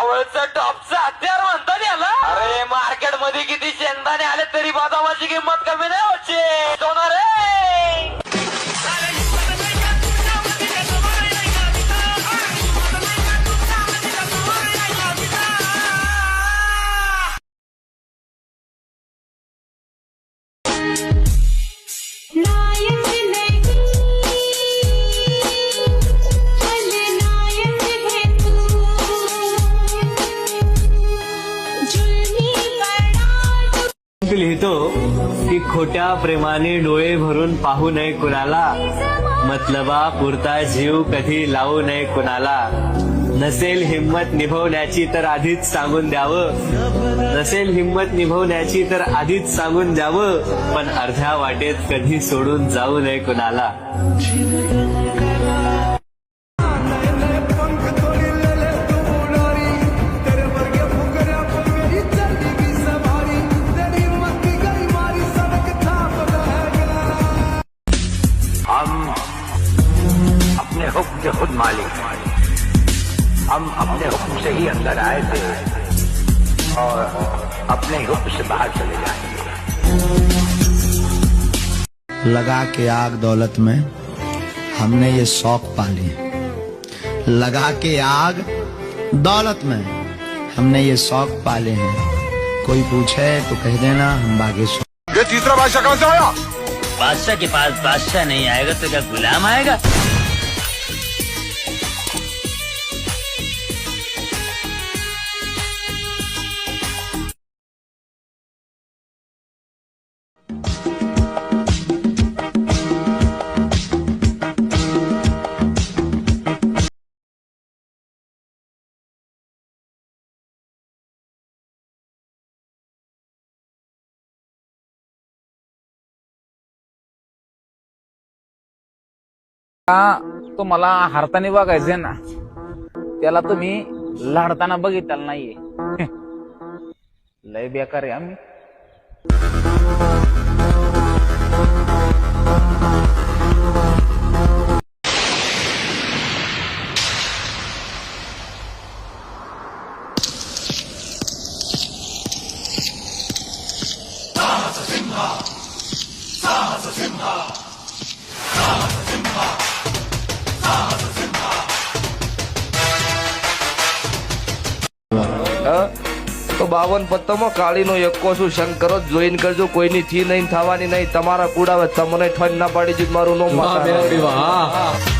जवळचं टॉपचं हत्यार म्हणतात याला. अरे मार्केट मध्ये किती शेंगदाणे आले तरी बदामाची किंमत कमी नाही होते सोना रे. लिहितो की खोट्या प्रेमाने डोळे भरून पाहू नये कुणाला, मतलबा पुरता जीव कधी लावू नये कुणाला. नसेल हिंमत निभवण्याची तर आधीच सांगून द्यावं, नसेल हिंमत निभवण्याची तर आधीच सांगून द्यावं, पण अर्ध्या वाटेत कधी सोडून जाऊ नये कुणाला. हम अपने हुक्म के खुद मालिक हैं. हम अपने हुक्म से ही अंदर आए थे और अपने हुक्म से बाहर चले जाएंगे. लगा के आग दौलत में हमने ये शौक पाले, लगा के आग दौलत में हमने ये शौक पाले हैं. कोई पूछे तो कह देना हम बागेश्वर. ये तीसरा बादशाह कहां से आया? बादशाह के पास बादशाह नहीं आएगा तो क्या गुलाम आएगा? तो मला हारताना बघायचंय ना, त्याला तुम्ही लाडताना बघितलं नाहीये. लय बेकार आहे आम्ही. તો 52 પત્તોમાં કાળીનો એકો છું શંકરો જોઈન કરજો. કોઈની થી નહીં થવાની નહીં. તમારા કુડાવે તમને ઠન ના પાડી દીધું મારું નો માતા.